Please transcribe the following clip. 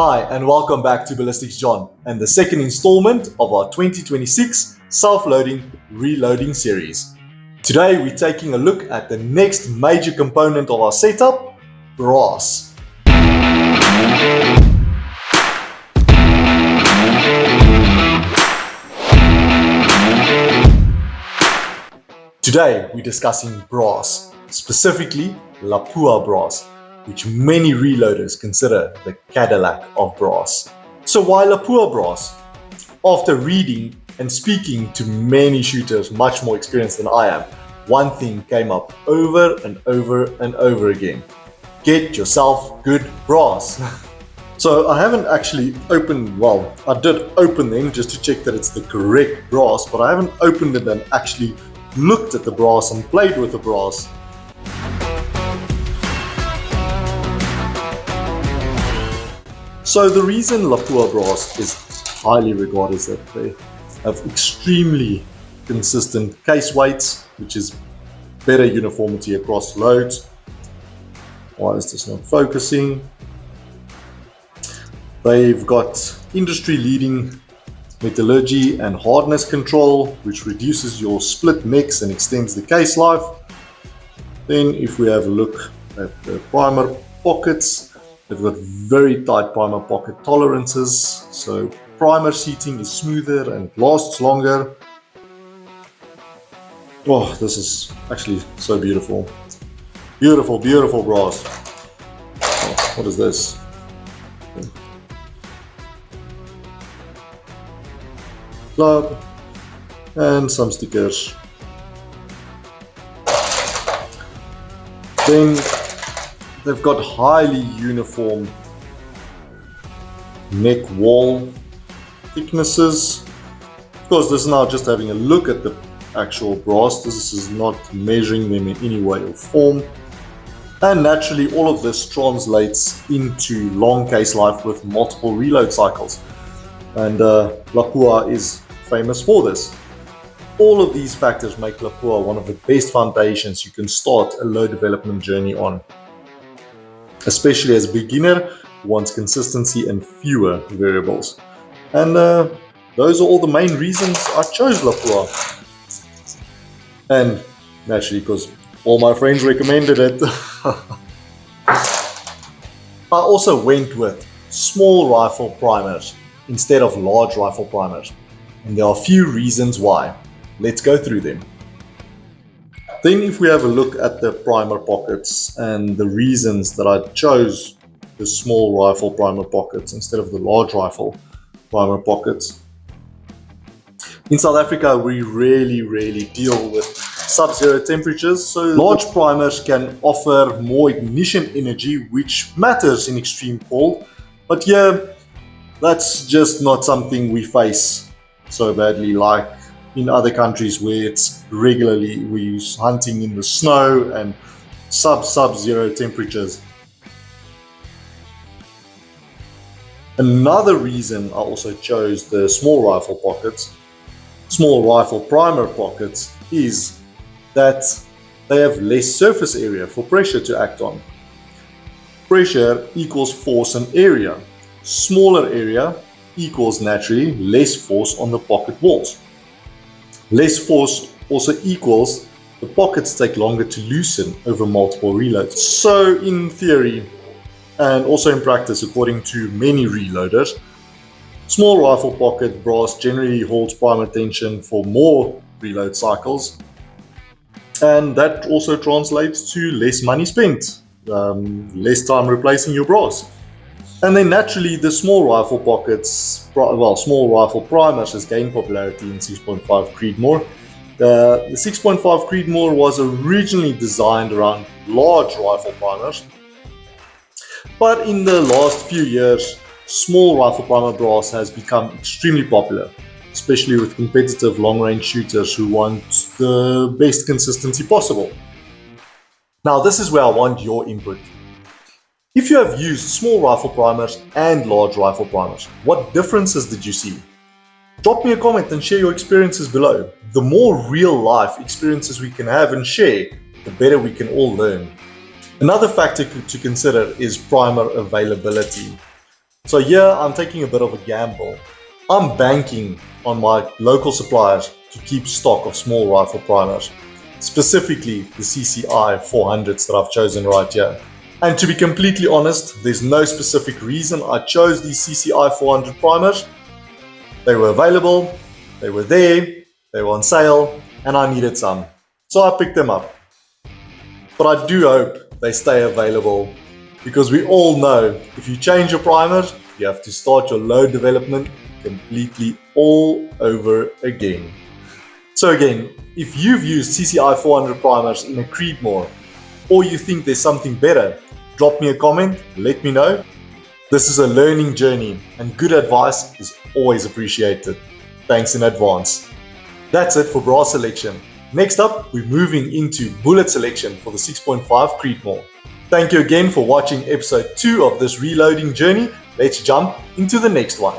Hi, and welcome back to Ballistics John and the second installment of our 2026 self-loading reloading series. Today we're taking a look at the next major component of our setup, brass. Today we're discussing brass, specifically Lapua brass, which many reloaders consider the Cadillac of brass. So why Lapua brass? After reading and speaking to many shooters much more experienced than I am, one thing came up over and over and over again. Get yourself good brass. So I haven't actually opened, well, I did open them just to check that it's the correct brass, but I haven't opened it and actually looked at the brass and played with the brass. So the reason Lapua brass is highly regarded is that they have extremely consistent case weights, which is better uniformity across loads. Why is this not focusing? They've got industry-leading metallurgy and hardness control, which reduces your split necks and extends the case life. Then if we have a look at the primer pockets, they've got very tight primer pocket tolerances, so primer seating is smoother and lasts longer. Oh, this is actually so beautiful. Beautiful, beautiful brass. Oh, what is this? Club and some stickers. Then they've got highly uniform neck wall thicknesses. Of course, this is now just having a look at the actual brass. This is not measuring them in any way or form. And naturally, all of this translates into long case life with multiple reload cycles. And Lapua is famous for this. All of these factors make Lapua one of the best foundations you can start a load development journey on, especially as a beginner who wants consistency and fewer variables. And those are all the main reasons I chose Lapua. And naturally, because all my friends recommended it. I also went with small rifle primers instead of large rifle primers. And there are a few reasons why. Let's go through them. Then if we have a look at the primer pockets and the reasons that I chose the small rifle primer pockets instead of the large rifle primer pockets. In South Africa, we rarely deal with sub-zero temperatures, so large primers can offer more ignition energy, which matters in extreme cold. But yeah, that's just not something we face so badly like in other countries where it's regularly we use hunting in the snow and sub-zero temperatures. Another reason I also chose the small rifle primer pockets, is that they have less surface area for pressure to act on. Pressure equals force and area. Smaller area equals naturally less force on the pocket walls. Less force also equals the pockets take longer to loosen over multiple reloads. So in theory, and also in practice according to many reloaders, small rifle pocket brass generally holds primer tension for more reload cycles, and that also translates to less money spent, less time replacing your brass. And then naturally the small rifle pockets, small rifle primers has gained popularity in 6.5 Creedmoor. The 6.5 Creedmoor was originally designed around large rifle primers, but in the last few years, small rifle primer brass has become extremely popular, especially with competitive long-range shooters who want the best consistency possible. Now this is where I want your input. If you have used small rifle primers and large rifle primers, what differences did you see? Drop me a comment and share your experiences below. The more real-life experiences we can have and share, the better we can all learn. Another factor to consider is primer availability. So here I'm taking a bit of a gamble. I'm banking on my local suppliers to keep stock of small rifle primers, specifically the CCI 400s that I've chosen right here. And to be completely honest, there's no specific reason I chose these CCI 400 primers. They were available, they were there, they were on sale, and I needed some. So I picked them up. But I do hope they stay available, because we all know if you change your primers, you have to start your load development completely all over again. So again, if you've used CCI 400 primers in a Creedmoor, or you think there's something better, drop me a comment, let me know. This is a learning journey, and good advice is always appreciated. Thanks in advance. That's it for brass selection. Next up, we're moving into bullet selection for the 6.5 Creedmoor. Thank you again for watching episode 2 of this reloading journey. Let's jump into the next one.